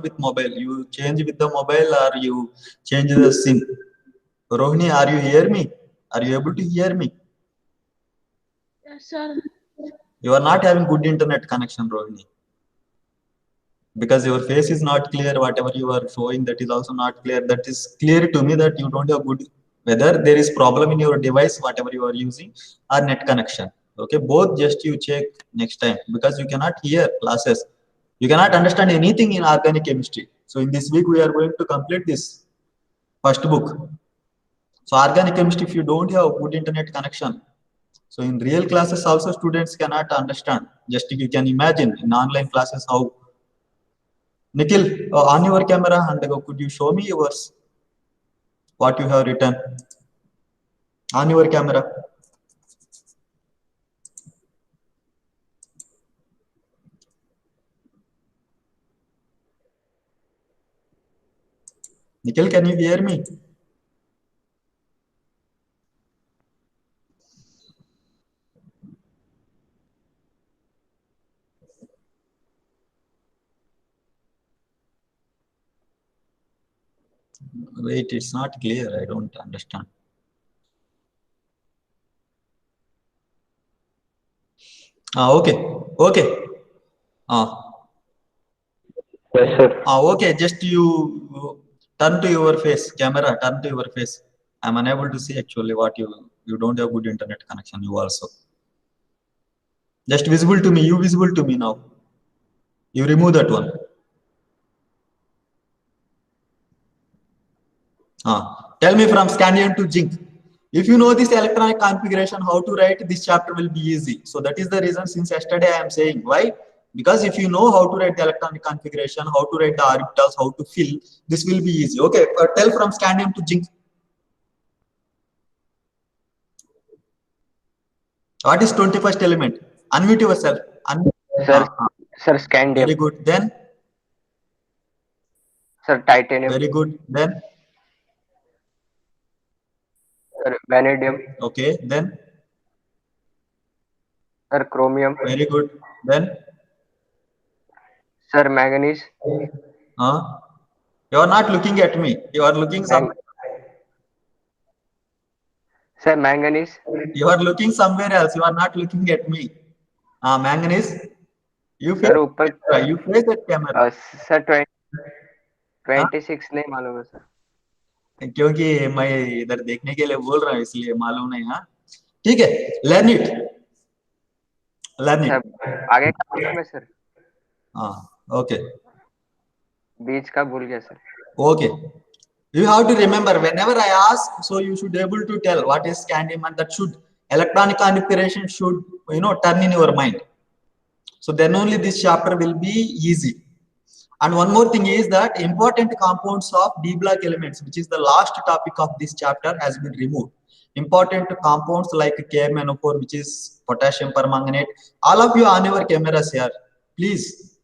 problem with mobile. You change with the mobile or you change the SIM. Rohini, are you hear me? Are you able to hear me? Yes, sir. You are not having good internet connection, Rohini. Because your face is not clear, whatever you are showing, that is also not clear. That is clear to me that you don't have good, whether there is problem in your device, whatever you are using, or net connection. Okay, both just you check next time, because you cannot hear classes. You cannot understand anything in organic chemistry. So in this week, we are going to complete this first book. So organic chemistry, if you don't have good internet connection, so in real classes also students cannot understand. Just you can imagine in online classes how. Nikhil, on your camera, and could you show me yours? What you have written on your camera? Nikhil, can you hear me? Wait, it's not clear. I don't understand. Okay, okay. Yes, sir. Okay. Just you turn to your face, camera. Turn to your face. I'm unable to see actually what you don't have good internet connection. You also just visible to me. You visible to me now. You remove that one. Tell me from scandium to zinc. If you know this electronic configuration, how to write this chapter will be easy. So that is the reason since yesterday I am saying. Why? Because if you know how to write the electronic configuration, how to write the orbitals, how to fill, this will be easy. Okay, tell from scandium to zinc. What is 21st element? Unmute yourself. Sir, sir, scandium. Very good. Then? Sir, titanium. Very good. Then? Sir, vanadium. Okay. Then? Sir, chromium. Very good. Then? Sir, manganese. You are not looking at me. You are looking somewhere. Sir, manganese. You are looking somewhere else. You are not looking at me. Manganese. You face, Sir, you face that camera. Sir, 26 नहीं मालूम है sir. क्योंकि मैं इधर देखने के लिए बोल रहा हूँ इसलिए मालूम नहीं. हाँ ठीक है. Learn it. Learn it. आगे का मालूम है सर. हाँ ओके. बीच का भूल गया sir. Okay. You have to remember whenever I ask, so you should be able to tell what is scandium, and that should electronic configuration should turn in your mind. So then only this chapter will be easy. And one more thing is that important compounds of D block elements, which is the last topic of this chapter, has been removed. Important compounds like KMnO4, which is potassium permanganate. All of you on your cameras here, please.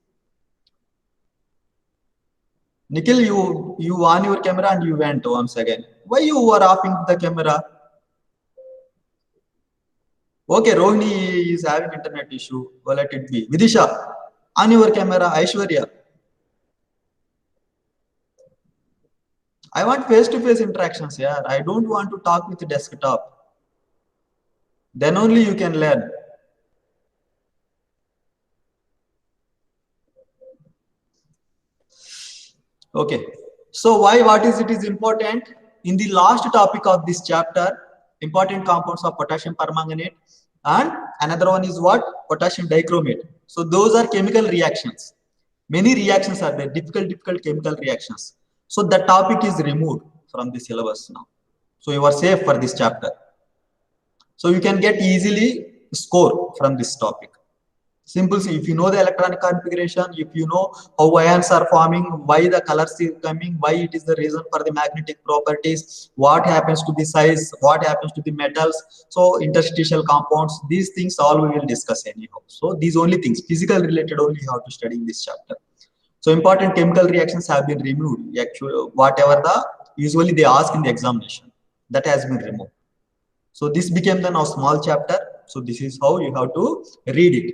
Nikhil, you on your camera and you went once again. Why you were offing the camera? Okay, Rohini is having internet issue. Well, let it be. Vidisha, on your camera. Aishwarya. I want face-to-face interactions here. I don't want to talk with the desktop. Then only you can learn. Okay. So what is important? In the last topic of this chapter, important compounds of potassium permanganate, and another one is what? Potassium dichromate. So those are chemical reactions. Many reactions are there, difficult chemical reactions. So the topic is removed from the syllabus now. So you are safe for this chapter. So you can get easily score from this topic. Simple. If you know the electronic configuration, if you know how ions are forming, why the colors are coming, why it is the reason for the magnetic properties, what happens to the size, what happens to the metals, so interstitial compounds, these things all we will discuss anyhow. So these only things, physical related only you have to study in this chapter. So important chemical reactions have been removed. Actually, whatever usually they ask in the examination, that has been removed. So this became then a small chapter. So this is how you have to read it.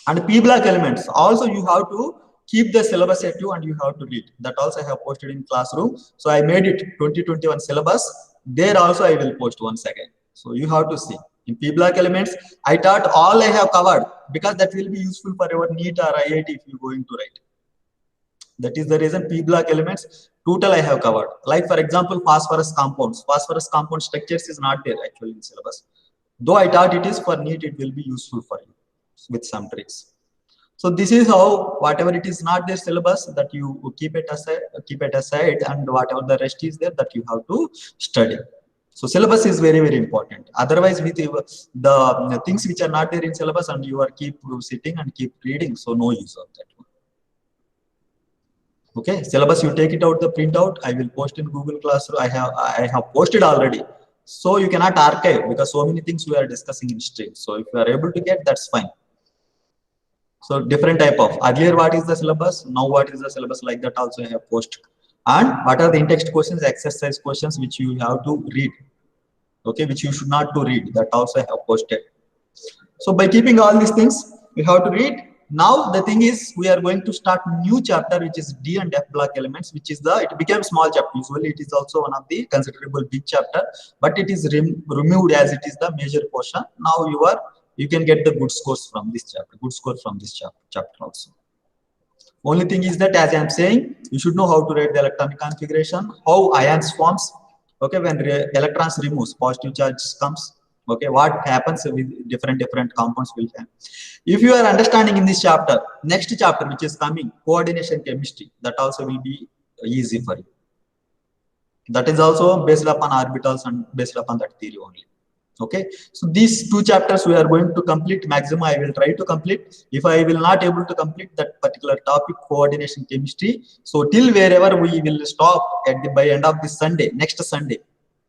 And P block elements also you have to keep the syllabus at you and you have to read. That also I have posted in classroom. So I made it 2021 syllabus. There also I will post once again. So you have to see. In P block elements, I thought all I have covered because that will be useful for your NEET or IIT if you are going to write. That is the reason P block elements total I have covered. Like for example, phosphorus compounds. Phosphorus compound structures is not there actually in syllabus. Though I thought it is for NEET, it will be useful for you with some tricks. So this is how whatever it is not their syllabus that you keep it aside, and whatever the rest is there that you have to study. So syllabus is very, very important. Otherwise, with the things which are not there in syllabus and you are keep sitting and keep reading, so no use of that one. Okay, syllabus you take it out, the printout. I will post in Google Classroom. I have posted already. So you cannot archive because so many things we are discussing in stream. So if you are able to get, that's fine. So different type of earlier what is the syllabus, now what is the syllabus, like that also I have posted. And what are the in-text questions, exercise questions which you have to read, okay, which you should not to read, that also I have posted. So by keeping all these things, you have to read. Now the thing is, we are going to start new chapter which is D and F block elements, which is it became small chapter. Usually it is also one of the considerable big chapter, but it is removed as it is the major portion. Now you can get the good scores from this chapter, chapter also. Only thing is that, as I am saying, you should know how to write the electronic configuration, how ions forms, okay, when electrons removes, positive charge comes, okay, what happens with different compounds will happen. If you are understanding in this chapter, next chapter which is coming, coordination chemistry, that also will be easy for you. That is also based upon orbitals and based upon that theory only. Okay, so these two chapters we are going to complete. Maximum I will try to complete. If I will not able to complete that particular topic, coordination chemistry, so till wherever we will stop at by end of this Sunday, next Sunday.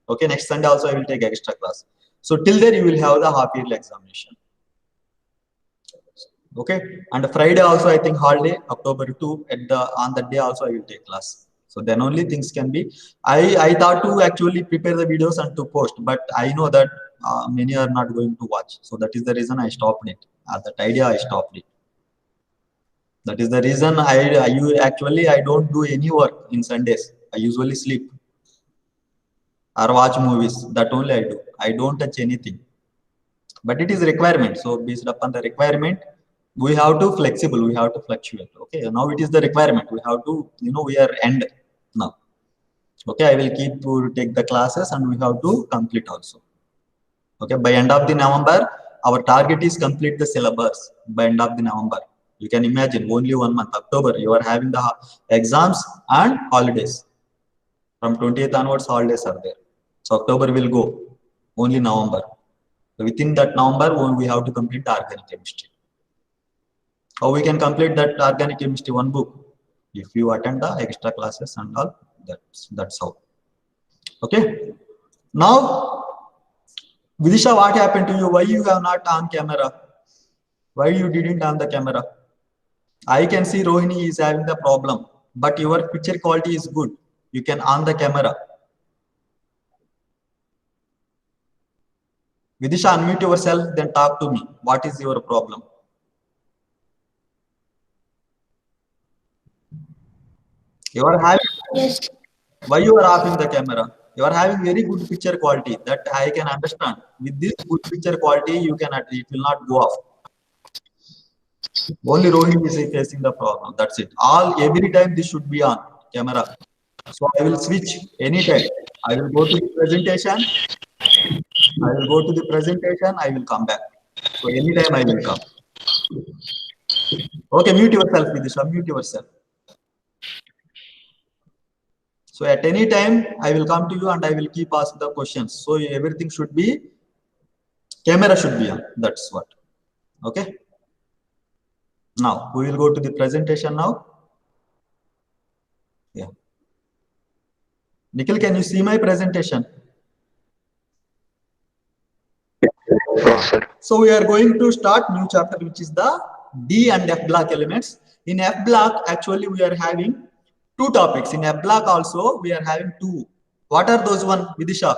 Okay, next Sunday also I will take extra class. So till there you will have the half yearly examination. Okay, and Friday also I think holiday, October 2, on that day also I will take class. So then only things can be. I thought to actually prepare the videos and to post, but I know that many are not going to watch. So that is the reason I stopped it. That idea I stopped it. That is the reason I don't do any work in Sundays. I usually sleep or watch movies. That only I do. I don't touch anything. But it is requirement. So based upon the requirement, we have to flexible. We have to fluctuate. Okay. Now it is the requirement. We have to, we are end now. Okay. I will keep to take the classes and we have to complete also. Okay. By end of the November, our target is complete the syllabus by end of the November. You can imagine only 1 month, October, you are having the exams and holidays. From 20th onwards, holidays are there. So October will go, only November. So within that November, we have to complete the organic chemistry. How we can complete that organic chemistry, one book? If you attend the extra classes and all, that's how. Okay. Now, Vidisha, what happened to you? Why you have not on camera? Why you didn't on the camera? I can see Rohini is having the problem, but your picture quality is good. You can on the camera. Vidisha, unmute yourself, then talk to me. What is your problem? You are having. Yes. Why you are off in the camera? You are having very good picture quality. That I can understand. With this good picture quality, it will not go off. Only Rohini is facing the problem. That's it. Every time this should be on camera. So I will switch anytime. I will go to the presentation. I will come back. So anytime I will come. Okay, mute yourself, Vidisha. Mute yourself. So at any time, I will come to you and I will keep asking the questions. So everything should be, camera should be on. That's what. Okay. Now we will go to the presentation now. Yeah. Nikhil, can you see my presentation? Yes, sir. So we are going to start new chapter, which is the D and F block elements. In F block, actually we are having two topics. In F block also, we are having two. What are those one, Vidisha?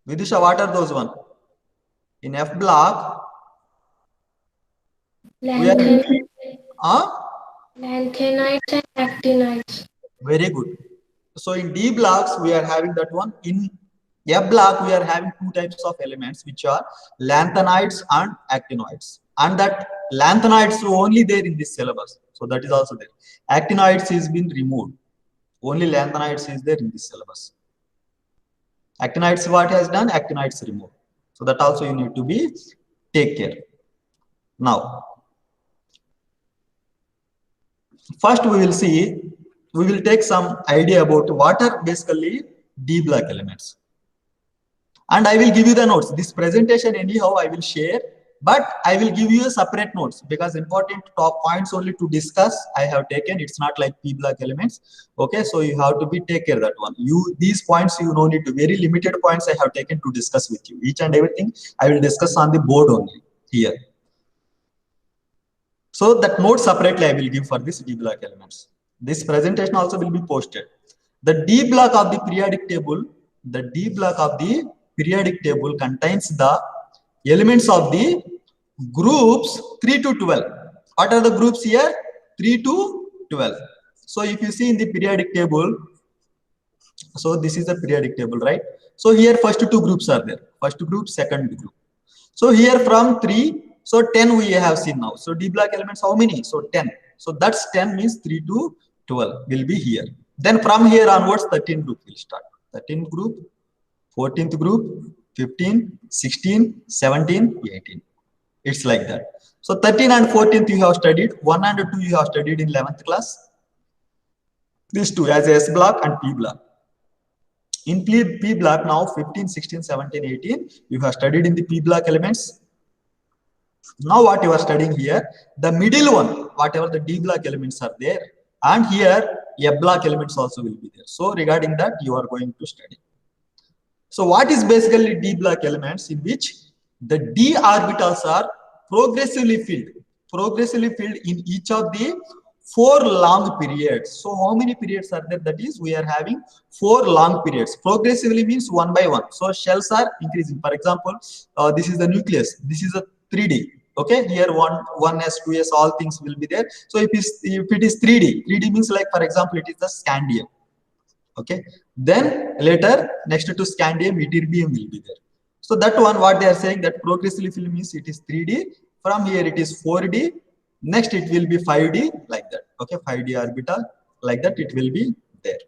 Vidisha, what are those one? In F block, we are Lanthanides and actinides. Very good. So in D blocks, we are having that one. In F block, we are having two types of elements, which are lanthanides and actinoids. And that lanthanides are only there in this syllabus. So that is also there. Actinoids is been removed. Only lanthanides is there in this syllabus. Actinides, what has done? Actinides removed. So that also you need to be take care. Now, first we will take some idea about what are basically D block elements. And I will give you the notes. This presentation anyhow I will share, but I will give you a separate notes because important top points only to discuss I have taken. It's not like P block elements. Okay, so you have to be take care of that one. These points you no need to, very limited points I have taken to discuss with you. Each and everything I will discuss on the board only here. So that note separately I will give for this D block elements. This presentation also will be posted. The D block of the periodic table, contains the elements of the groups 3 to 12. What are the groups here? 3 to 12. So if you see in the periodic table, so this is the periodic table, right? So here first two groups are there. First group, second group. So here from 3, so 10 we have seen now. So D block elements, how many? So 10. So that's 10 means 3 to 12 will be here. Then from here onwards, 13 group will start. 13th group, 14th group, 15, 16, 17, 18. It's like that. So 13 and 14th you have studied. 1 and 2 you have studied in 11th class. These two as S block and P block. In P block now 15, 16, 17, 18 you have studied in the P block elements. Now what you are studying here, the middle one, whatever the D block elements are there, and here F block elements also will be there. So regarding that you are going to study. So what is basically D block elements, in which the D orbitals are progressively filled in each of the 4 long periods. So how many periods are there? That is, we are having 4 long periods. Progressively means one by one. So shells are increasing. For example, this is the nucleus. This is a 3D. Okay, here 1s, 2s, all things will be there. So if it is 3D means, like for example, it is the scandium. Okay, then later next to scandium, ytterbium will be there. So that one, what they are saying, that progressively fill means it is 3D. From here it is 4D. Next it will be 5D, like that. Okay, 5D orbital, like that it will be there.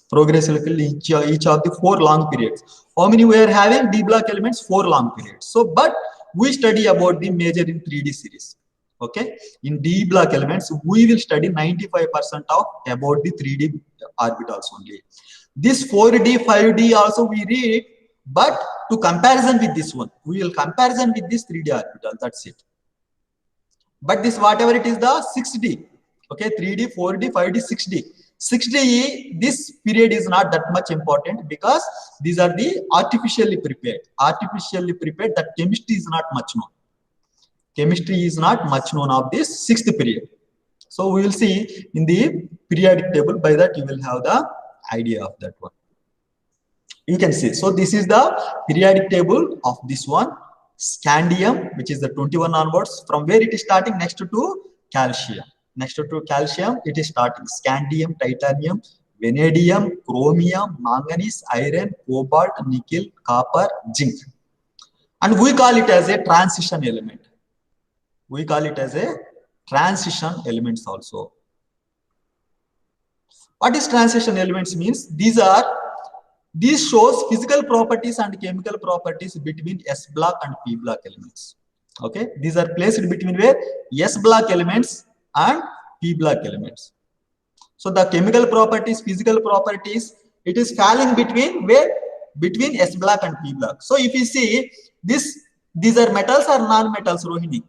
Progressively fill each of the 4 long periods. How many we are having? D block elements, 4 long periods. So but we study about the major in 3D series. Okay, in D block elements we will study 95% of about the 3D orbitals only. This 4D, 5D also we read, but to comparison with this one, we will comparison with this 3D orbital. That's it. But this whatever it is, the 6D, okay, 3D, 4D, 5D, 6D. 6D, this period is not that much important because these are the artificially prepared. That chemistry is not much known. Chemistry is not much known of this 6th period. So we will see in the periodic table. By that you will have the idea of that one. You can see. So this is the periodic table of this one. Scandium, which is the 21 onwards. From where it is starting? Next to calcium. Next to calcium, it is starting scandium, titanium, vanadium, chromium, manganese, iron, cobalt, nickel, copper, zinc. And we call it as a transition element. We call it as a transition elements also. What is transition elements means? These shows physical properties and chemical properties between S block and P block elements. Okay, these are placed between where? S block elements and P block elements. So the chemical properties, physical properties, it is falling between where? Between S block and P block. So if you see this, these are metals or non-metals, Rohini?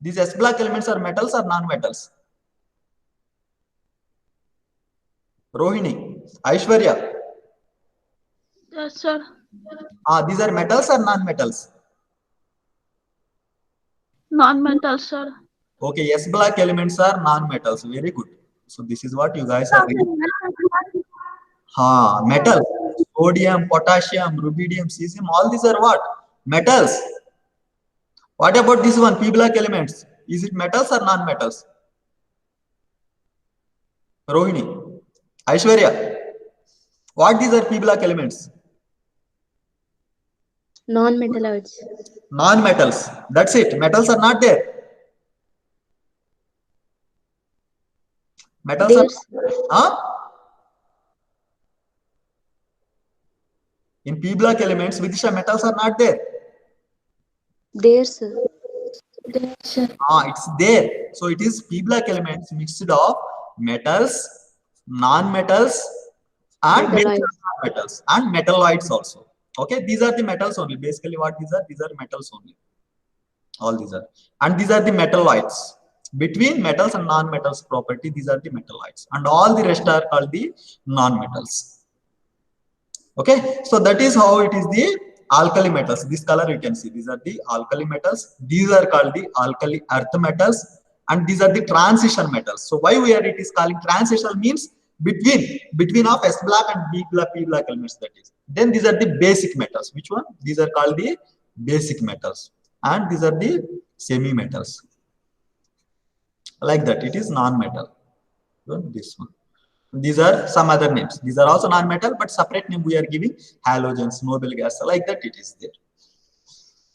These S block elements are metals or non-metals? Rohini, Aishwarya. Yes, sir. These are metals or non-metals? Non-metal, sir. Okay, S block elements are non-metals. Very good. So this is what you guys are reading. Metals. Sodium, potassium, rubidium, cesium, all these are what? Metals. What about this one? P block elements. Is it metals or non-metals? Rohini, Aishwarya, what these are p block elements? Non-metalloids. Non-metals. That's it. Metals are not there. Metals There's are in p block elements. Vidisha, metals are not there. there's There, sir. It's there. So it is p block elements mixed of metals, non-metals, and Metalloids. metals and metalloids also. Okay, these are the metals only. Basically, what these are? These are metals only. All these are, and these are the metalloids. Between metals and non-metals property, these are the metalloids, and all the rest are called the non-metals. Okay, so that is how it is the alkali metals. This color you can see, these are the alkali metals. These are called the alkali earth metals, and these are the transition metals. So why we are it is calling transition means between of S block and p block elements, that is. Then these are the basic metals. Which one? These are called the basic metals, and these are the semi metals. Like that, it is non-metal. This one. These are some other names. These are also non-metal, but separate name we are giving: halogens, noble gas. Like that, it is there.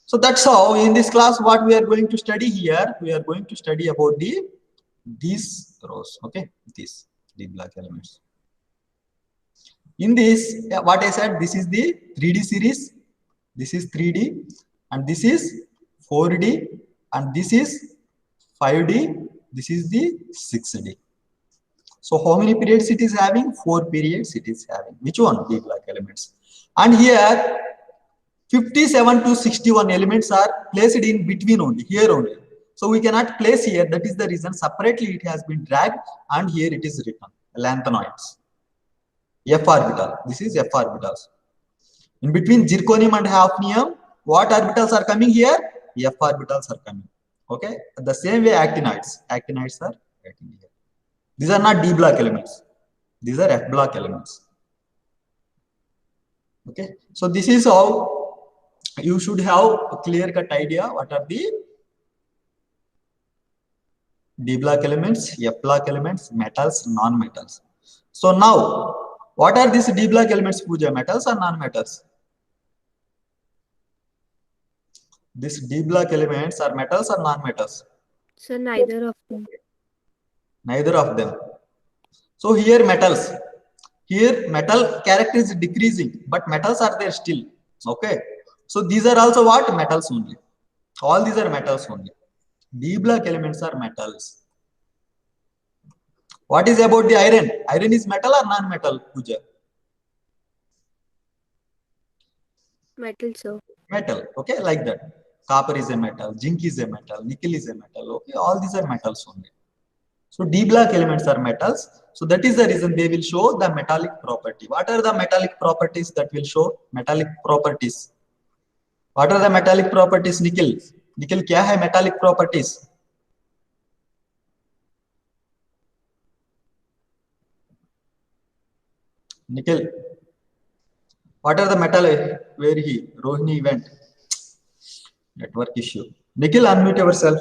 So that's how in this class what we are going to study here. We are going to study about these rows. Okay, these D block elements. In this, what I said, this is the 3D series. This is 3D, and this is 4D, and this is 5D. This is the 6D. So how many periods it is having? 4 periods it is having. Which one? D block elements. And here 57 to 61 elements are placed in between only, here only. So we cannot place here. That is the reason separately it has been dragged, and here it is written lanthanoids. F orbital. This is F orbitals. In between zirconium and hafnium, what orbitals are coming here? F orbitals are coming. Okay. The same way actinides. Actinides are getting here. These are not D block elements. These are F block elements. Okay. So this is how you should have a clear-cut idea what are the D block elements, F block elements, metals, non-metals. So now, what are these D block elements, Pooja? Metals or non-metals? These D block elements are metals or non-metals? So neither of them. Neither of them. So here metals. Here metal character is decreasing, but metals are there still. Okay. So these are also what? Metals only. All these are metals only. D block elements are metals. What is about the iron? Iron is metal or non-metal, Pooja? Metal, sir. Metal. Okay, like that. Copper is a metal, zinc is a metal, nickel is a metal. Okay, all these are metals only. So D block elements are metals. So that is the reason they will show the metallic property. What are the metallic properties that will show metallic properties? What are the metallic properties? Nickel. Nickel क्या है metallic properties? Nickel. What are the metal? Where he? Rohini went. Network issue. Nickel, unmute yourself.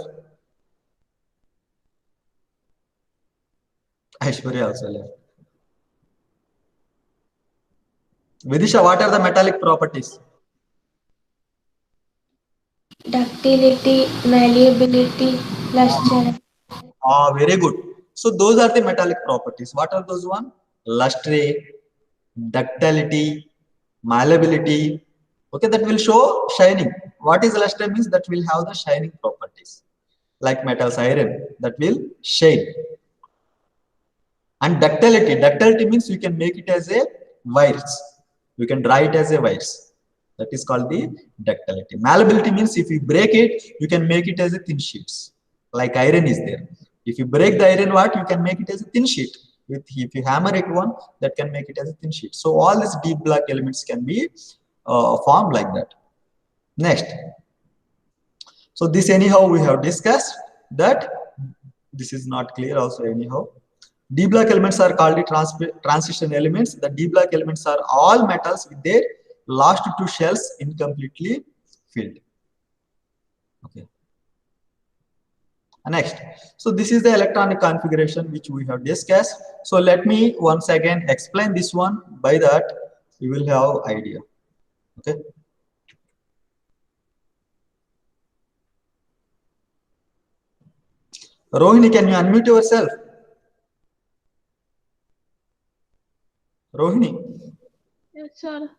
Aishwarya also left. Vidisha, what are the metallic properties? Ductility, malleability, luster. Very good. So those are the metallic properties. What are those one? Lustre, ductility, malleability. Okay, that will show shining. What is lustre means? That will have the shining properties. Like metals, iron, that will shine. And ductility means you can make it as a wires. You can dry it as a wires. That is called the ductility. Malleability means if you break it, you can make it as a thin sheets. Like iron is there. If you break the iron, what you can make it as a thin sheet. If you hammer it one, that can make it as a thin sheet. So all these D block elements can be formed like that. Next. So this anyhow we have discussed that. This is not clear also anyhow. D block elements are called the transition elements. The D block elements are all metals with their last two shells incompletely filled. Okay. Next, so this is the electronic configuration which we have discussed. So let me once again explain this one. By that, you will have idea. Okay. Rohini, can you unmute yourself? Rohini. Yes, sir.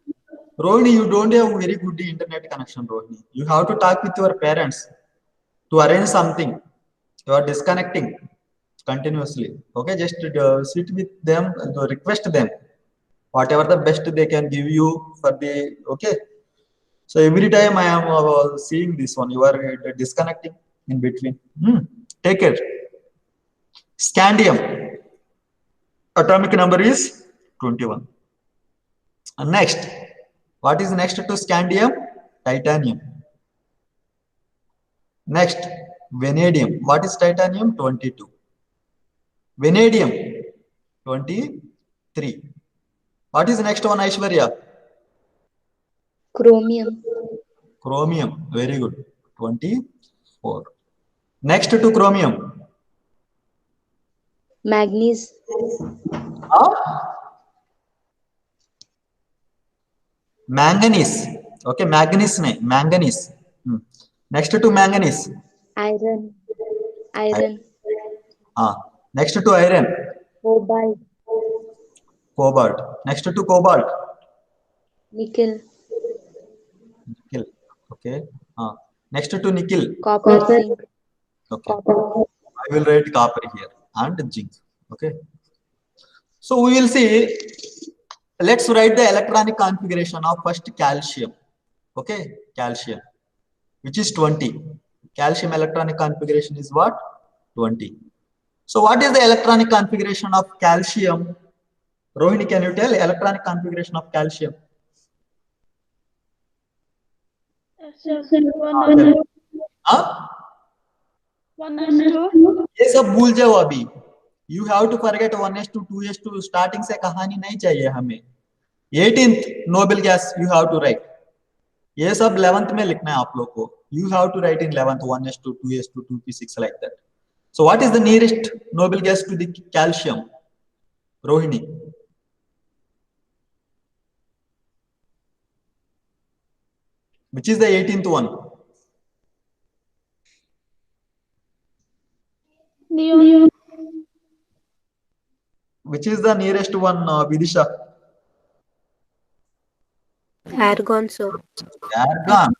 Rohini, you don't have very good internet connection, Rohini. You have to talk with your parents to arrange something. You are disconnecting continuously. Okay, just sit with them, request them, whatever the best they can give you for the, okay. So every time I am seeing this one, you are disconnecting in between. Take care. Scandium. Atomic number is 21. And next, what is next to scandium? Titanium. Next, vanadium. What is titanium? 22. Vanadium, 23. What is the next one, Aishwarya? Chromium. Chromium. Very good. 24. Next to chromium. Manganese. Manganese. Okay, manganese. Next to manganese. Iron. Iron. Next to iron. Cobalt. Cobalt. Next to cobalt. Nickel. Nickel. Okay. Next to nickel. Copper. Zinc. Okay. I will write copper here and zinc. Okay. So we will see. Let's write the electronic configuration of first calcium. Okay, calcium, which is 20. Calcium electronic configuration is what? 20. So what is the electronic configuration of calcium? Rohini, can you tell electronic configuration of calcium? ये सब भूल जाओ अभी. You have to forget 1s2, 2s2. Starting से कहानी नहीं चाहिए हमें. 18th noble gas you have to write. ये सब 11th में लिखना है आप लोग को. You have to write in 11th 1s2, 2s2, 2p6 like that. So what is the nearest noble gas to the calcium? Rohini. Which is the 18th one? Neon. Which is the nearest one, Vidisha? Argon, sir. Argon.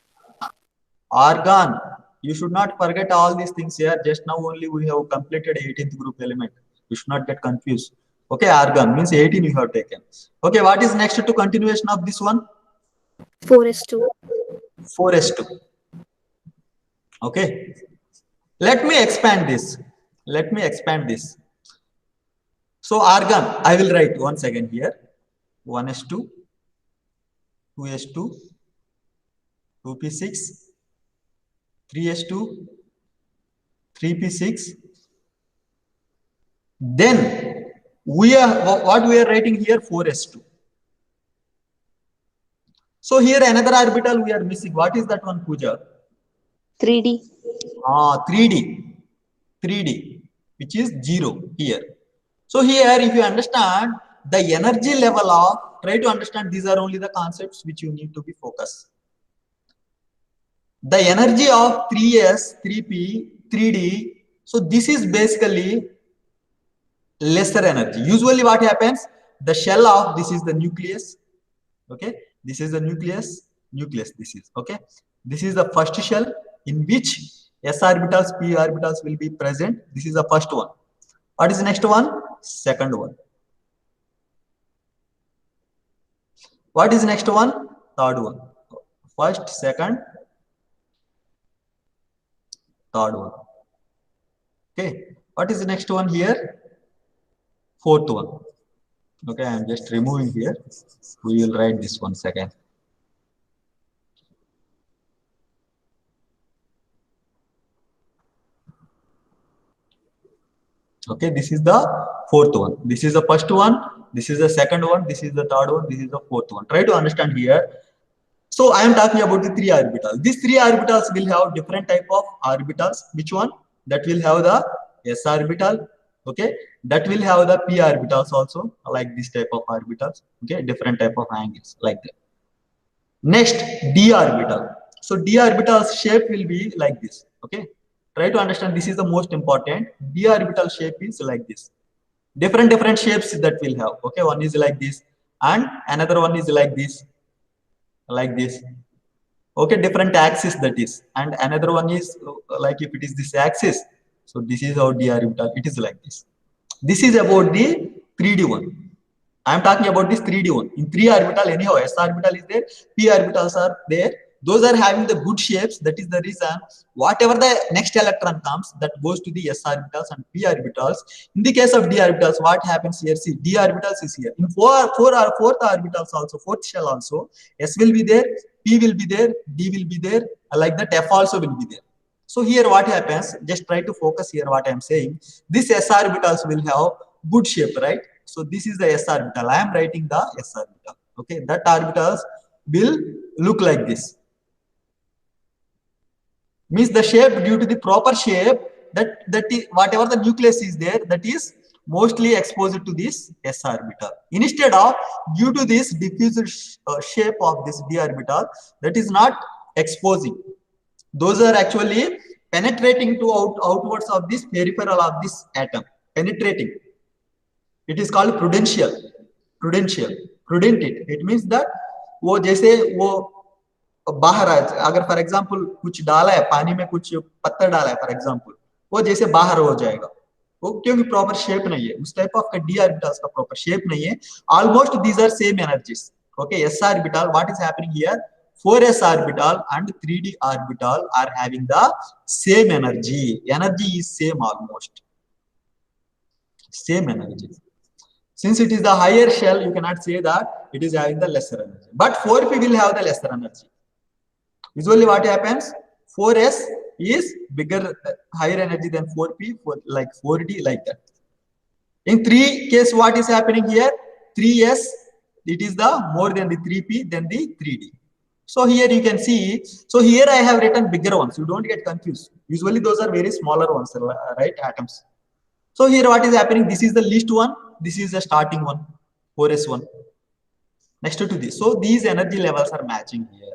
Argon. You should not forget all these things here. Just now only we have completed 18th group element. You should not get confused. Okay, argon means 18 you have taken. Okay, what is next to continuation of this one? 4s2. 4s2. Okay. Let me expand this. Let me expand this. So argon, I will write once again here. 1s2, 2s2, 2p6, 3s2, 3p6. Then we are what we are writing here 4s2. So here another orbital we are missing. What is that one, Pooja? 3D. 3D, which is 0 here. So here, if you understand the energy level of, try to understand these are only the concepts which you need to be focused. The energy of 3s, 3p, 3d. So this is basically lesser energy. Usually what happens? The shell of this is the nucleus. Okay. This is the nucleus. This is, okay. This is the first shell in which s orbitals, p orbitals will be present. This is the first one. What is the next one? Second one. What is the next one? Third one. First, second, third one. Okay. What is the next one here? Fourth one. Okay, I am just removing here. We will write this one second. Okay, this is the fourth one. This is the first one. This is the second one. This is the third one. This is the fourth one. Try to understand here. So I am talking about the three orbitals. These three orbitals will have different type of orbitals. Which one? that will have the s orbital. Okay, that will have the p orbitals also, like this type of orbitals. Okay, different type of angles like that. Next, d orbital. So d orbital's shape will be like this. Okay, try to understand, this is the most important. D orbital shape is like this. Different shapes that will have. Okay, one is like this, and another one is like this, like this. Okay, different axis that is, and another one is like if it is this axis. So this is how d orbital. It is like this. This is about the 3D one. I am talking about this 3D one. In 3 orbital, anyhow, s orbital is there, p orbitals are there. Those are having the good shapes. That is the reason whatever the next electron comes, that goes to the s orbitals and p orbitals. In the case of d orbitals, what happens here? See, d orbitals is here. In fourth orbitals also, fourth shell also, s will be there, p will be there, d will be there, like that f also will be there. So here what happens? Just try to focus here what I am saying. This s orbitals will have good shape, right? So this is the s orbital. I am writing the s orbital. Okay, that orbitals will look like this. Means the shape, due to the proper shape, that is whatever the nucleus is there, that is mostly exposed to this s orbital. Instead of, due to this diffuse shape of this d orbital, that is not exposing. Those are actually penetrating to outwards of this peripheral of this atom. Penetrating. It is called prudential. Prudent it means that वो जैसे वो बाहर अगर for example कुछ डाला है पानी में, कुछ पत्थर डाला है फॉर एग्जांपल, वो जैसे बाहर हो जाएगा, वो क्योंकि प्रॉपर शेप नहीं है, उस टाइप ऑफ का डी ऑर्बिटल्स का प्रॉपर शेप नहीं है. Almost these are same energies. Okay, s orbital, what is happening here? 4s orbital and 3d orbital are having the same energy. Energy is same, almost same energy. Since it is the higher shell, you cannot say that it is having the lesser energy. But 4p will have the lesser energy. Usually what happens? 4s is bigger, higher energy than 4p, like 4d, like that. In 3 case, what is happening here? 3s, it is the more than the 3p than the 3d. So here you can see, so here I have written bigger ones. You don't get confused. Usually those are very smaller ones, right? Atoms. So here what is happening? This is the least one. This is the starting one, 4s1. Next to this. So these energy levels are matching here.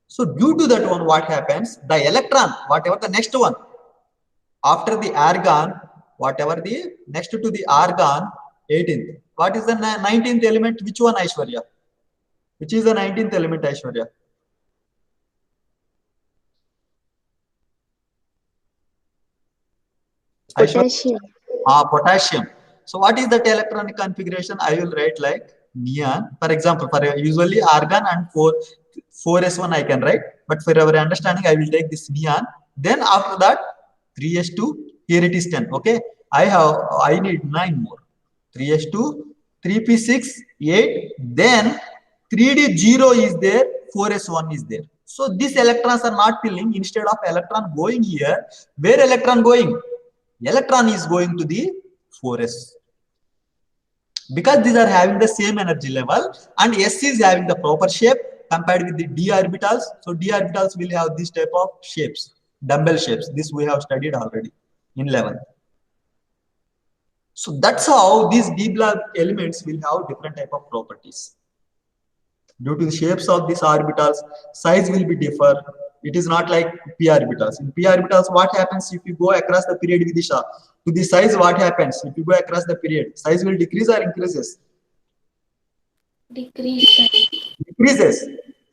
So due to that one, what happens? The electron, whatever the next one, after the argon, whatever the next to the argon, 18th. What is the 19th element? Which one, Aishwarya? Which is the 19th element, Aishwarya? Potassium. Potassium. So what is that electronic configuration? I will write like neon. For example, for usually argon and 4s1 I can write, but for our understanding, I will take this neon. Then after that, 3s2, here it is 10. Okay, I need 9 more. 3s2, 3p6, 8. Then 3d 0 is there, 4s1 is there. So these electrons are not filling. Instead of electron going here, where electron going? Electron is going to the 4s. Because these are having the same energy level and s is having the proper shape compared with the d orbitals. So d orbitals will have this type of shapes, dumbbell shapes. This we have studied already in 11th. So that's how these d block elements will have different type of properties. Due to the shapes of these orbitals, size will be differ. It is not like p orbitals. In p orbitals, what happens if you go across the period with Vidisha? To the size, what happens? If you go across the period, size will decrease or increases? Decreases.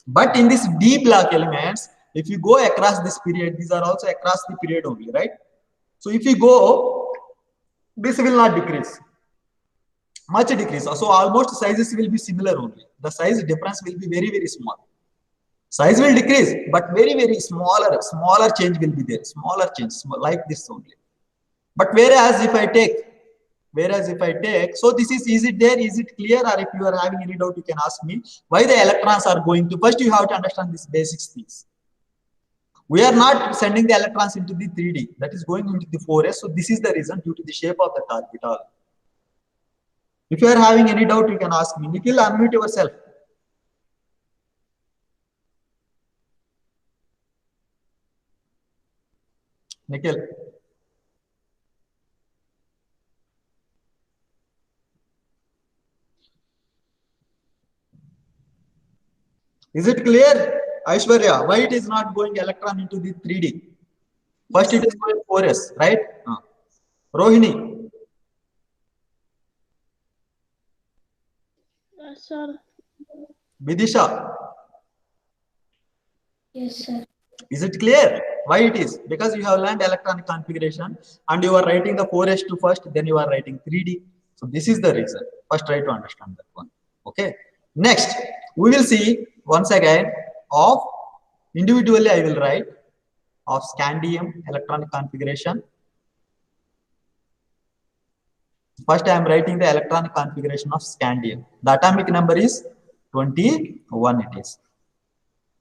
But in this d block elements, if you go across this period, these are also across the period only, right? So if you go, this will not decrease. Much decrease. So almost sizes will be similar only. The size difference will be very, very small. Size will decrease, but very, very smaller change will be there. Smaller change, like this only. But whereas if I take, so this is it there? Is it clear? Or if you are having any doubt, you can ask me why the electrons are going to. First, you have to understand these basic things. We are not sending the electrons into the 3D. That is going into the 4s. So this is the reason, due to the shape of the orbital. If you are having any doubt, you can ask me. Nikhil, unmute yourself. Nikhil. Is it clear, Aishwarya, why it is not going electron into the 3D? First it is going 4s, right? Rohini. Yes, sir. Vidisha. Yes, sir. Is it clear why it is? Because you have learned electronic configuration and you are writing the 4s2 first, then you are writing 3D. So this is the reason. First try to understand that one. Okay. Next, we will see once again of individually I will write of scandium electronic configuration. First I am writing the electronic configuration of scandium. The atomic number is 21 it is.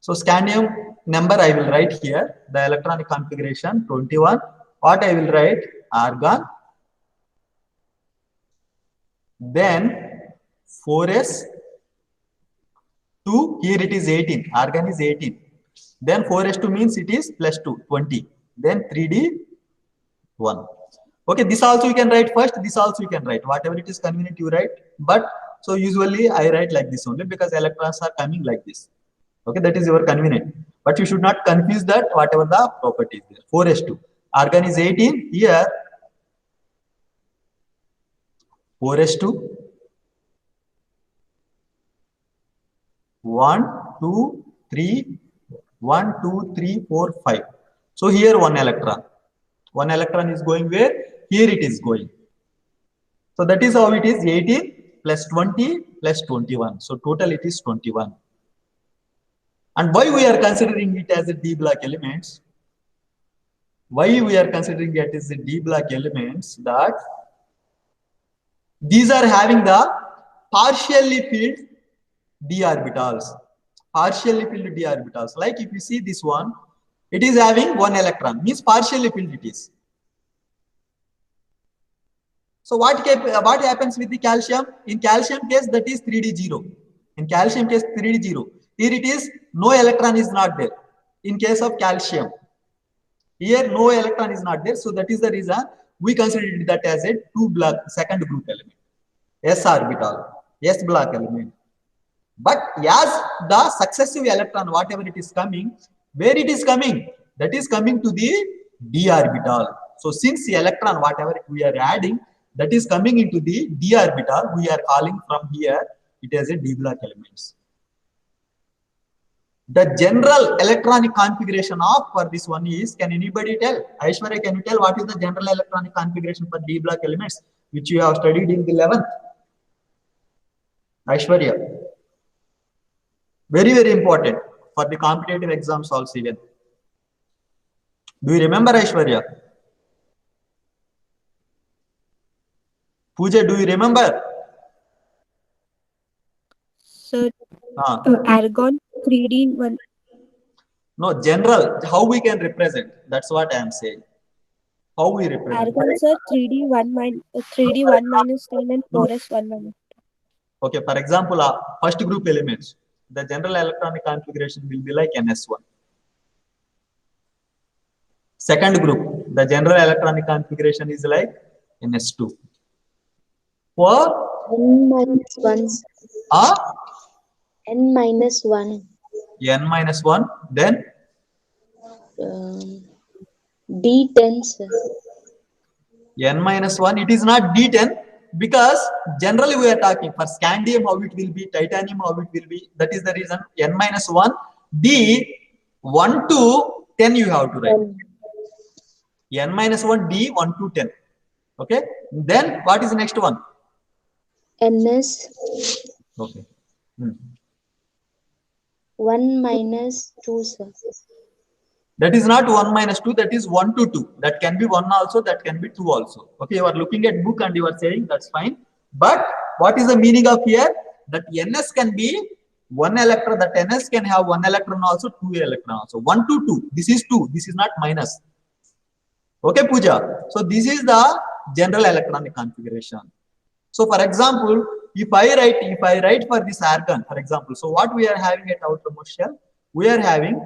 So scandium number I will write here, the electronic configuration 21. What I will write? Argon, then 4s 2, here it is 18, argon is 18. Then 4s2 means it is plus 2, 20. Then 3d 1. Okay, this also you can write first, this also you can write. Whatever it is convenient you write. But so usually I write like this only because electrons are coming like this. Okay, that is your convenient. But you should not confuse that whatever the property is there. 4s2. Argon is 18. Here 4s2. 1, 2, 3, 1, 2, 3, 4, 5. So here one electron. One electron is going where? Here it is going. So that is how it is 18 plus 20 plus 21. So total it is 21. And why we are considering it as a D block elements? Why we are considering it as a D block elements? That these are having the partially filled d orbitals. Partially filled d orbitals. Like if you see this one, it is having one electron. Means partially filled it is. So what happens with the calcium? In calcium case that is 3d0. In calcium case 3d0. Here it is no electron is not there. In case of calcium, here no electron is not there. So that is the reason we considered that as a 2 block second group element. S orbital, S block element. But as the successive electron, whatever it is coming, where it is coming? That is coming to the d orbital. So since the electron, whatever we are adding, that is coming into the d orbital, we are calling from here it as a d block elements. The general electronic configuration of for this one is, can anybody tell? Aishwarya, can you tell what is the general electronic configuration for d block elements which you have studied in the 11th? Aishwarya. Very, very important for the competitive exams also even. Do you remember, Aishwarya? Pooja, do you remember? Sir, argon 3D 1. No, general, how we can represent? That's what I am saying. How we represent? Argon, sir, 3D 1 minus 10 and 4s 1 minus. Okay, for example, first group elements, the general electronic configuration will be like NS1. Second group, the general electronic configuration is like NS2. For N minus 1. uh, N minus 1. N minus 1, then D10, sir. N minus 1, it is not D10 because generally we are talking for scandium how it will be, titanium how it will be. That is the reason N minus 1, D 1 to 10 you have to write. N minus 1, D 1 to 10. Okay. Then what is the next one? NS. Okay. 1 minus 2, sir. That is not 1 minus 2, that is 1 to 2. That can be 1 also, that can be 2 also. Okay, you are looking at book and you are saying that's fine. But what is the meaning of here? That NS can be 1 electron, that NS can have 1 electron also, 2 electron also. 1 to 2, this is 2, this is not minus. Okay, Pooja. So this is the general electronic configuration. So for example, if I write for this argon, for example, so what we are having at outermost shell? We are having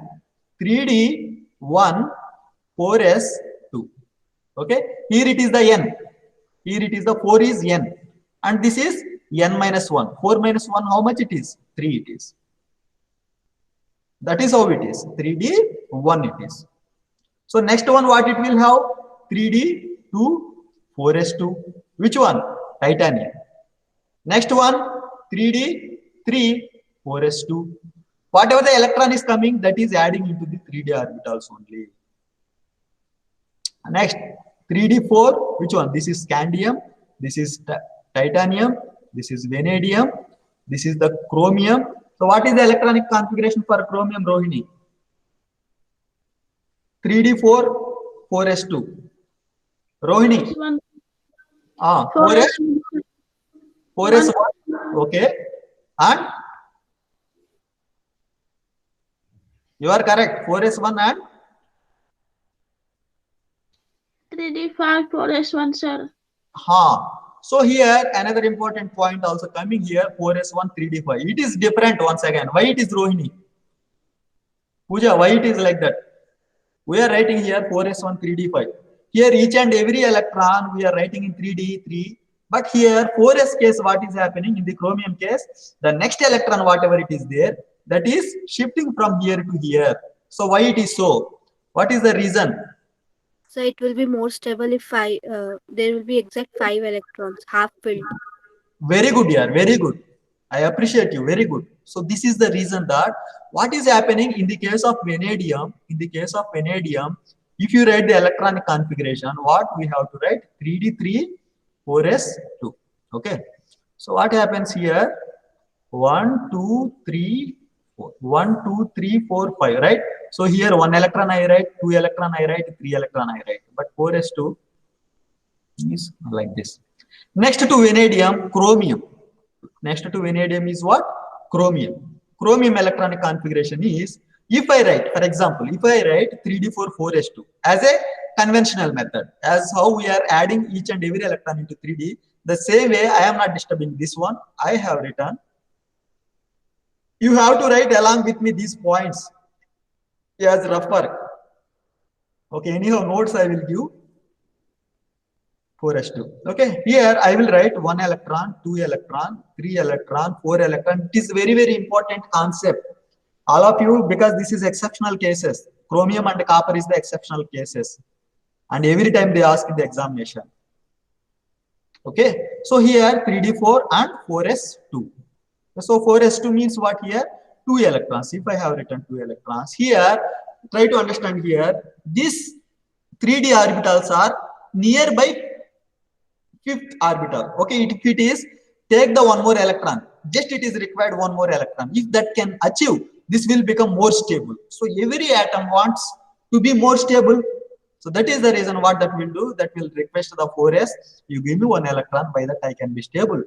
3D1 4s2. Okay, here it is the n. Here it is the 4 is n, and this is n minus 1. 4 minus 1, how much it is? 3 it is. That is how it is. 3D 1 it is. So next one, what it will have? 3D 2 4s2. Which one? Titanium. Next one, 3D 3 4s2. Whatever the electron is coming, that is adding into the 3D orbitals only. Next, 3D 4. Which one? This is scandium. This is titanium. This is vanadium. This is the chromium. So what is the electronic configuration for chromium, Rohini? 3D 4 4s2. Rohini. One. 4s 4s1. Okay. And you are correct. 4s1 and 3D5 4s1, sir. So here another important point also coming here, 4s1 3d5. It is different once again. Why it is, Rohini? Pooja, why it is like that? We are writing here 4s1 3d5. Here each and every electron we are writing in 3d 3. But here 4s case, what is happening in the chromium case? The next electron, whatever it is there, that is shifting from here to here. So why it is so? What is the reason? So it will be more stable if there will be exact 5 electrons, half filled. Very good, yeah, very good. I appreciate you, very good. So this is the reason that what is happening in the case of vanadium, if you write the electronic configuration, what we have to write? 3d3 4s2. Okay. So what happens here? 1 2 3 4. 1 2 3 4 5, right? So here 1 electron I write, 2 electron I write, 3 electron I write, but 4s2 is like this. Next to vanadium, chromium. Next to vanadium is what? Chromium. Chromium electronic configuration is, if I write, for example, if I write 3d4 4s2 as a conventional method, as how we are adding each and every electron into 3d, the same way I am not disturbing this one, I have written. You have to write along with me these points as rough work. Okay, anyhow, notes I will give 4s2. Okay, here I will write 1 electron, 2 electron, 3 electron, 4 electron. It is very, very important concept. All of you, because this is exceptional cases. Chromium and copper is the exceptional cases. And every time they ask in the examination. Okay, so here 3d4 and 4s2. So 4s2 means what here? 2 electrons. If I have written 2 electrons here, try to understand here, these 3d orbitals are nearby 5th orbital. Okay, if it is, take the 1 more electron. Just it is required 1 more electron. If that can achieve, this will become more stable. So every atom wants to be more stable. So that is the reason what that will do. That will request the 4s. You give me 1 electron, by that I can be stable.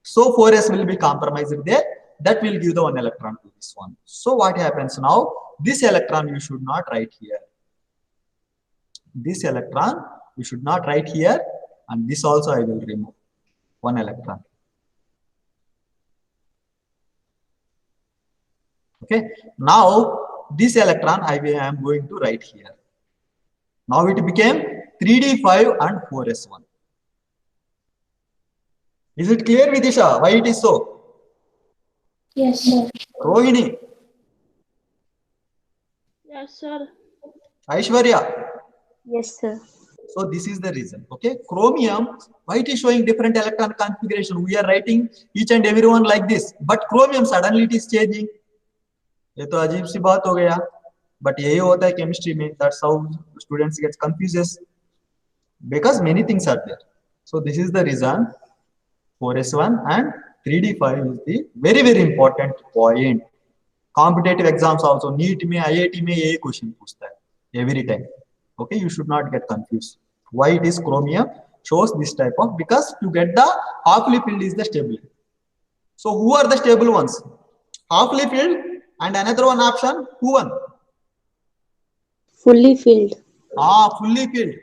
So 4s will be compromised there. That will give the 1 electron to this one. So what happens now? This electron you should not write here. This electron you should not write here, and this also I will remove 1 electron. Okay. Now this electron I am going to write here. Now it became 3d5 and 4s1. Is it clear, Vidisha? Why it is so? Yes, sir. Rohini, Yes, sir. Aishwarya. Yes, sir. So this is the reason. Okay, chromium, why it is showing different electron configuration? We are writing each and every one like this, but chromium suddenly it is changing. ये तो अजीब सी बात हो गया. But यही होता है chemistry में. That's how students get confused because many things are there. So this is the reason 4s1 and 3d5 is the very, very important point. Competitive exams also, NEET में, IIT में यही question पूछता है every time. Okay, you should not get confused. Why it is chromium shows this type of, because to get the halfly filled is the stability. So who are the stable ones? Halfly filled and another one option, who one? Fully filled. Fully filled.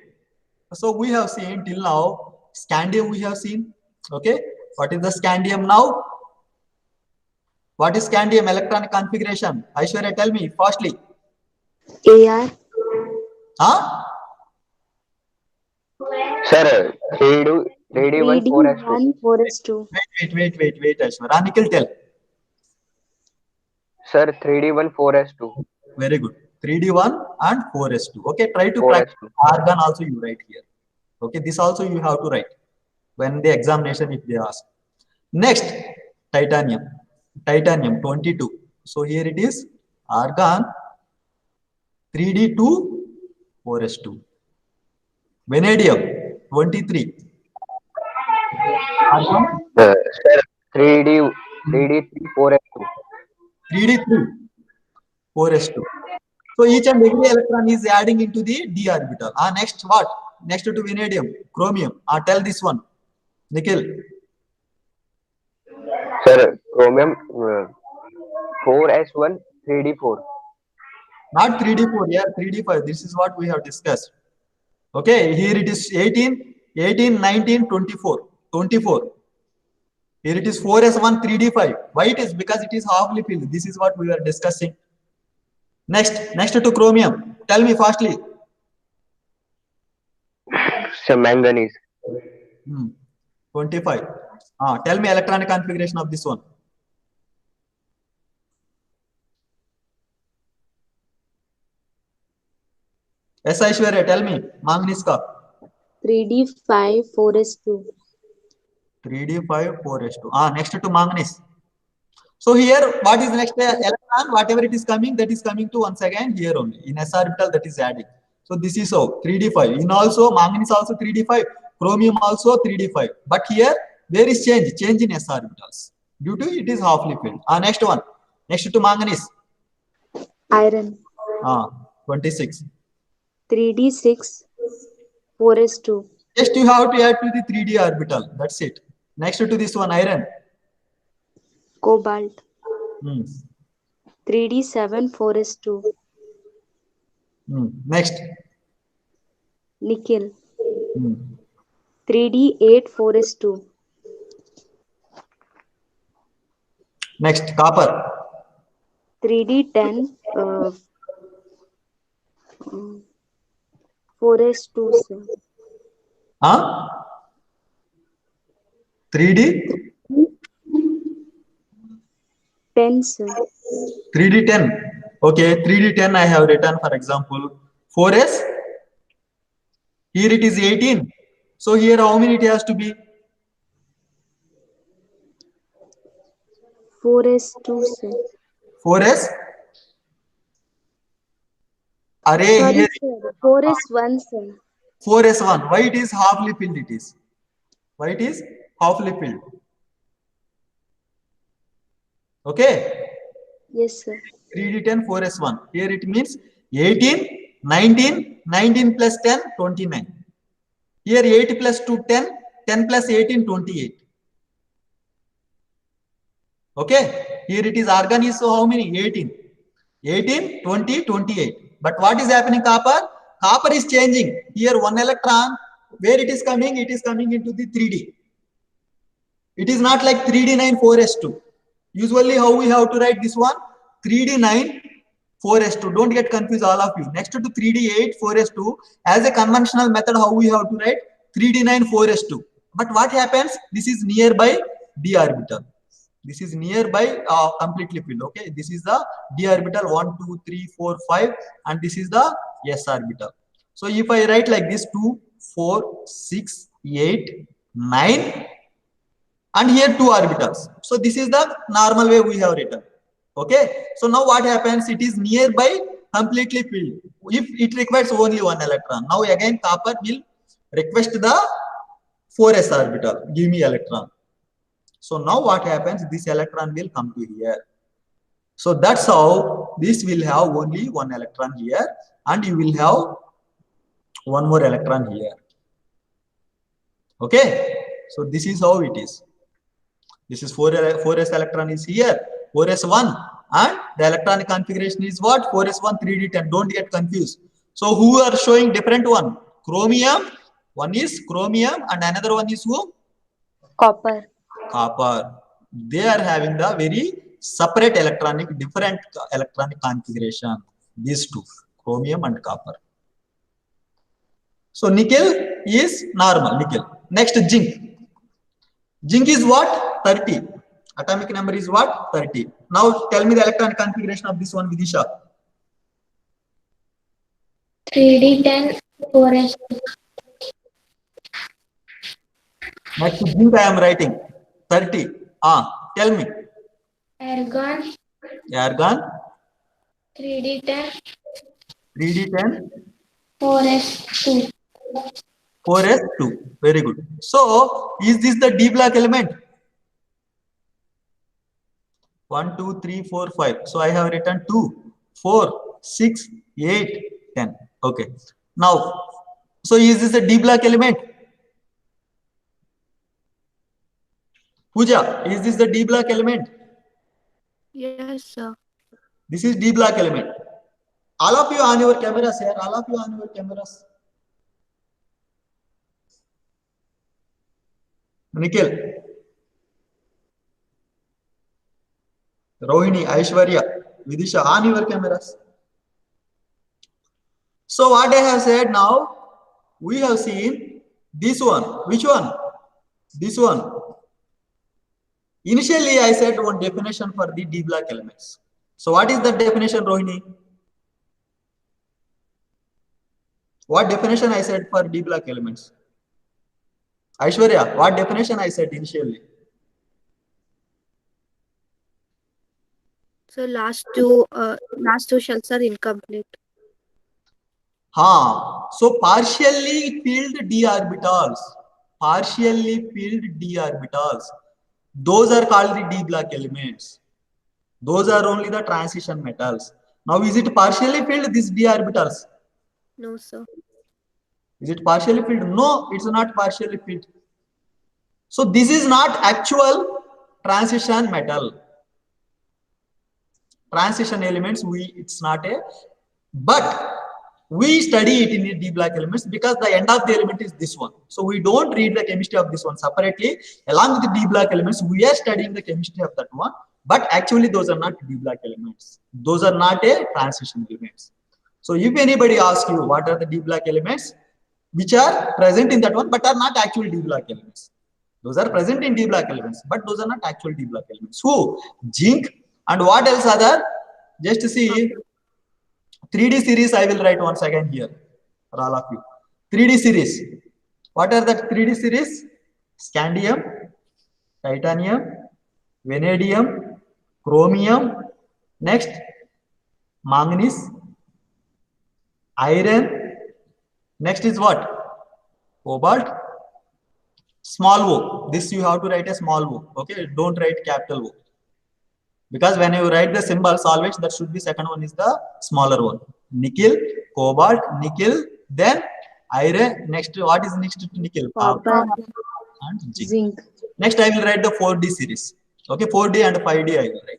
So we have seen till now scandium we have seen. Okay, what is the scandium now? What is scandium electronic configuration? Aishwarya, tell me fastly. AR. Sir, 3D1 4s2. 3D1 4s2. Wait, Aishwarya. Nikhil, tell. Sir, 3D1 4s2. Very good. 3D1 and 4s2. Okay, try to 4s2. practice argon also you write here. Okay, this also you have to write when the examination if they ask. Next, titanium. Titanium 22. So here it is argon 3D2 4s2. Vanadium 23. Argon Sir, 3D3 4s2. 3D3 4s2. So each and every electron is adding into the d orbital. Next what? Next to vanadium, chromium. Tell this one, Nikhil. Sir, chromium 4s1 3D4. Not 3D4, yeah, 3D5. This is what we have discussed. Okay, here it is 18, 19, 24. 24. Here it is 4s1, 3D5. Why it is? Because it is halfly filled. This is what we are discussing. Next to chromium. Tell me fastly. Sir, manganese. 25. Tell me electronic configuration of this one. Yes, Aishwarya, tell me. Manganese ka. 3D5 4s2. 3D5 4s2. Next to manganese. So here, what is next electron? Whatever it is coming, that is coming to once again here only. In s orbital, that is adding. So this is how 3D5. In also manganese also 3D5. Chromium also 3D5. But here there is change in s orbitals due to it is halfly filled. Next one. Next to manganese. Iron 26. 3D6 4s2. Just you have to add to the 3D orbital. That's it. Next to this one, iron. Cobalt 3D7 4s2. Next. Nickel 3D8 4s2. Next, copper. 3D10 4s2, sir. 3D 10, sir. 3D10. Okay, 3D10 I have written, for example, 4s. Here it is 18. So here how many it has to be? 4s2, sir. 4s. Array Sorry, here sir. 4s1, sir. 4s1. Why it is halfly filled? It is. Why it is halfly filled? Okay. Yes, sir. 3D10 4s1. Here it means 18, 19, 19 plus 10, 29. Here 8 plus 2, 10, 10 plus 18, 28. Okay. Here it is argon is so how many? 18. 18, 20, 28. But what is happening copper? Copper is changing. Here one electron, where it is coming into the 3D. It is not like 3D9 4s2. Usually how we have to write this one? 3D9 4s2. Don't get confused all of you. Next to 3D8 4s2, as a conventional method how we have to write 3D9 4s2. But what happens? This is nearby d orbital. This is nearby completely filled. Okay, this is the d orbital 1, 2, 3, 4, 5, and this is the s orbital. So if I write like this 2, 4, 6, 8, 9, and here 2 orbitals. So this is the normal way we have written. Okay, so now what happens? It is nearby completely filled. If it requires only one electron, now again copper will request the 4s orbital. Give me electron. So now what happens? This electron will come to here. So that's how this will have only one electron here, and you will have one more electron here. Okay. So this is how it is. This is 4s electron is here, 4s1, and the electronic configuration is what? 4s1 3d10. Don't get confused. So who are showing different one? Chromium. One is chromium, and another one is who? Copper. Copper. They are having the very separate different electronic configuration. These two, chromium and copper. So nickel, is normal, nickel. Next, zinc. Zinc is what? 30. Atomic number is what? 30. Now tell me the electron configuration of this one, Vidisha. 3d10 4s. Next, zinc I am writing 30. Tell me. Argon Argon 3d10 3d10 4s2. 4s2. Very good. So, is this the D block element? 1, 2, 3, 4, 5. So, I have written 2, 4, 6, 8, 10. Okay. Now, so is this a D block element? Pooja, is this the D block element? Yes, sir. This is D block element. All of you on your cameras here. All of you on your cameras. Nikhil, Rohini, Aishwarya, Vidisha, on your cameras. So what I have said now, we have seen this one. Which one? This one. Initially, I said one definition for the D block elements. So what is the definition, Rohini? What definition I said for D block elements? Aishwarya, what definition I said initially? So last two shells are incomplete. So partially filled d orbitals. Partially filled d orbitals. Those are called the D block elements. Those are only the transition metals. Now, is it partially filled, these d orbitals? No, sir. Is it partially filled? No, it's not partially filled. So this is not actual transition metal. Transition elements, it's not a, but we study it in the D block elements because the end of the element is this one. So we don't read the chemistry of this one separately. Along with the D block elements, we are studying the chemistry of that one. But actually, those are not D block elements. Those are not a transition elements. So if anybody asks you what are the D block elements, which are present in that one, but are not actual D block elements. Those are present in D block elements, but those are not actual D block elements. Who? Zinc. And what else are there? Just to see 3D series, I will write once again here for all of you. 3D series. What are the 3D series? Scandium, titanium, vanadium, chromium. Next, manganese, iron. Next is what? Cobalt. Small o. This you have to write a small o. Okay, don't write capital O. Because when you write the symbols, always that should be second one is the smaller one. Nickel, cobalt, nickel, then iron. Next, what is next to nickel? Copper. And zinc. Zinc. Next, I will write the 4D series. Okay, 4D and 5D I will write.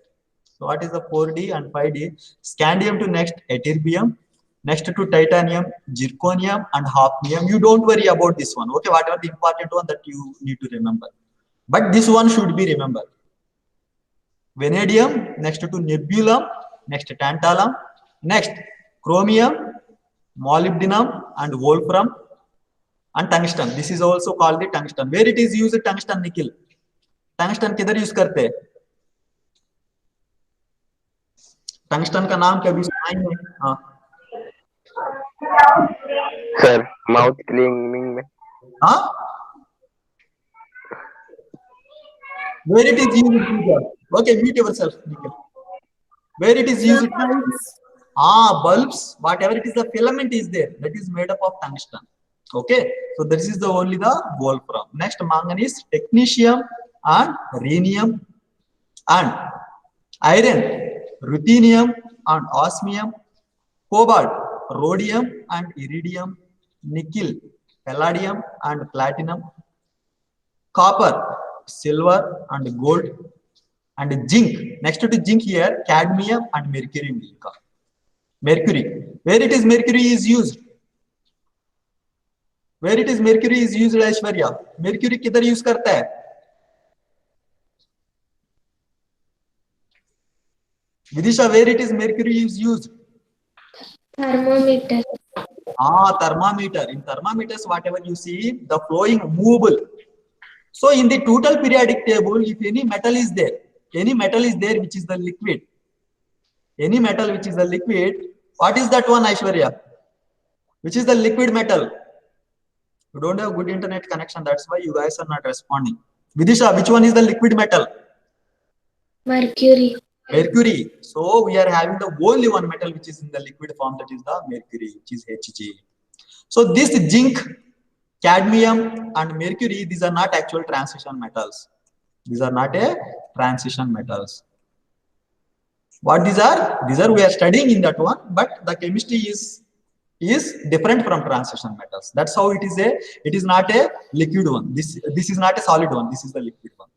So what is the 4D and 5D? Scandium to next ytterbium, next to titanium, zirconium and hafnium. You don't worry about this one. Okay, whatever the important one that you need to remember. But this one should be remembered. Vanadium, next to nibulum, next tantalum, next chromium, molybdenum and wolfram and tungsten. This is also called the tungsten. Where it is used? Tungsten nickel. Tungsten किधर use करते हैं? Tungsten का नाम कभी सुना ही नहीं? हाँ. Sir mouth cleaning में. हाँ? Where it is used? Okay, mute yourself, nickel. Where it is used? Bulbs. Whatever it is, the filament is there. That is made up of tungsten. Okay, so this is the only the wolfram. Next, manganese, technetium and rhenium and iron, ruthenium and osmium, cobalt, rhodium and iridium, nickel, palladium and platinum, copper, silver and gold, and zinc. Next to zinc here, cadmium and mercury. Mercury. Where it is mercury is used? Where it is mercury is used, Aishwarya? Mercury किधर use करता है? Vidisha, where it is mercury is used? Thermometer. Thermometer. In thermometers, whatever you see, the flowing movable. So in the total periodic table, if any metal is there which is the liquid, any metal which is the liquid, what is that one, Aishwarya? Which is the liquid metal? You don't have good internet connection, that's why you guys are not responding. Vidisha, which one is the liquid metal? Mercury. Mercury. So we are having the only one metal which is in the liquid form, that is the mercury, which is Hg. So this zinc, cadmium and mercury, these are not actual transition metals. These are not a transition metals. What these are? These are we are studying in that one, but the chemistry is different from transition metals. That's how it is it is not a liquid one. This is not a solid one. This is the liquid one.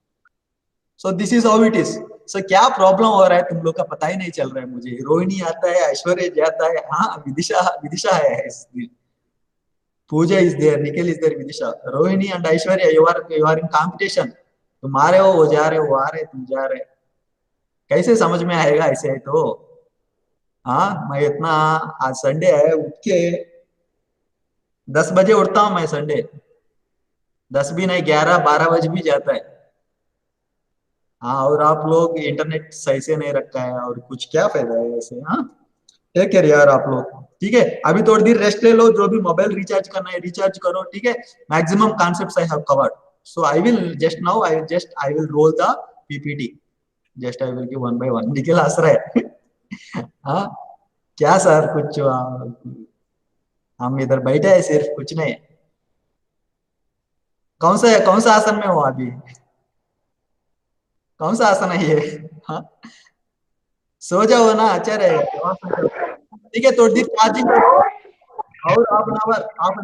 So this is how it is. So क्या problem हो रहा है तुम लोग का पता ही नहीं चल रहा है मुझे. रोहिणी आता है, ऐश्वर्या जाता है, हाँ विदिशा है, पूजा is there, Nikhil is there, Vidisha, Rohini and Aishwarya, you are in competition. तुम आ रहे हो, वो जा रहे हो, वो आ रहे, तुम जा रहे. कैसे समझ में आएगा ऐसे है तो? हाँ, मैं इतना आज संडे है, उठ के 10 बजे उठता हूँ मैं संडे, 10 भी नहीं 11-12 बजे भी जाता है. हाँ, और आप लोग इंटरनेट सही से नहीं रखा है और कुछ क्या फायदा है ऐसे. हाँ, टेक केयर यार आप लोग. ठीक है, अभी थोड़ी देर रेस्ट ले लो, जो भी मोबाइल रिचार्ज करना है रिचार्ज करो. ठीक है, maximum concepts I have covered. So I will just now I will roll the PPT. Just I will give one by one. Nikhil हंस रहा है. हाँ, क्या सर कुछ हम इधर बैठे हैं सिर्फ, कुछ नहीं. कौन सा आसन में हो अभी? कौन सा आसन है ये? हाँ, सो जाओ ना, अच्छा रहेगा. ठीक है, थोड़ी देर चार्जिंग करो और half an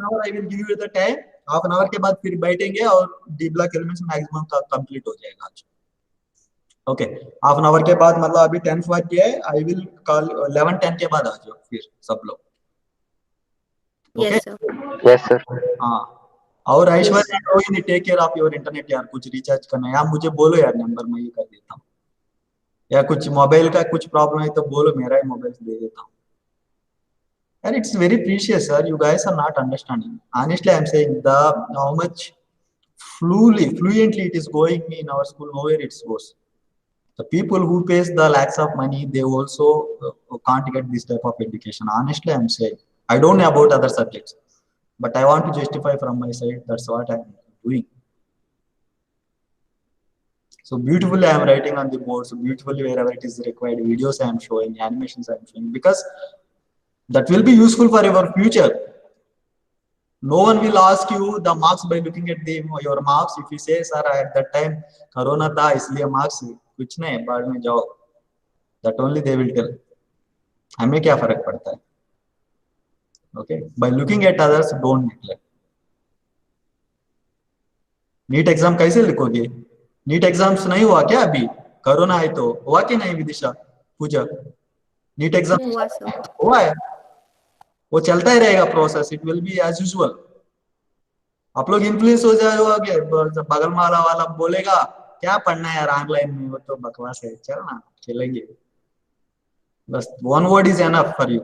our I will give you the time. Half an hour के बाद फिर बैठेंगे और D block elements maximum complete हो जाएगा आज. ओके, हाफ एन आवर के बाद, मतलब अभी 10 बज गए, आई विल कॉल 11:10 के बाद आ जाओ फिर सब लोग. Yes, sir. Yes, sir. हाँ, और Aishwarya, Rohini, take care of your internet यार. कुछ रिचार्ज करना है यार, मुझे बोलो यार, नंबर मैं ही कर देता हूँ. या कुछ मोबाइल का कुछ प्रॉब्लम है तो बोलो, मेरा ही मोबाइल दे देता हूँ. And it's very precious, sir. You guys are not understanding. Honestly, I'm saying how much fluently it is going in our school, nowhere it goes. The people who pays the lakhs of money, they also can't get this type of education. Honestly, I'm saying. I don't know about other subjects, but I want to justify from my side. That's what I'm doing. So beautifully, I'm writing on the board. So beautifully, wherever it is required, videos I'm showing, animations I'm showing, because that will be useful for your future. No one will ask you the marks by looking at your marks. If you say, sir, at that time corona tha isliye marks kuch nahi, बाद में जाओ. That only they will tell. हमें क्या फर्क पड़ता है? Okay, by looking at others, don't neglect. NEET exam कैसे लिखोगे? नीट एग्जाम्स नहीं हुआ क्या अभी? कोरोना है तो हुआ कि नहीं विदिशा, पूजा? नीट एग्जाम हुआ sir. हुआ है, वो चलता ही रहेगा process. It will be as usual. आप लोग इन्फ्लुएंस हो जाओगे, बगल वाला बोलेगा क्या पढ़ना है यार ऑनलाइन में, वो तो बकवास है, चल ना खेलेंगे. बस one word is enough for you.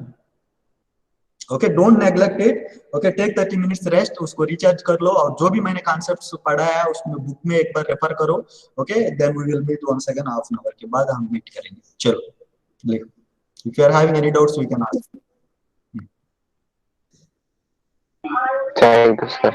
Okay, don't neglect it. Okay, take 30 minutes rest, उसको रिचार्ज कर लो, और जो भी मैंने कॉन्सेप्ट्स पढ़ा है उसमें बुक में एक बार रेफर करो. Okay, then we will meet once again half an hour के बाद हम मीट करेंगे. चलो लिखो. If you are having any doubts we can ask. Thank you, sir.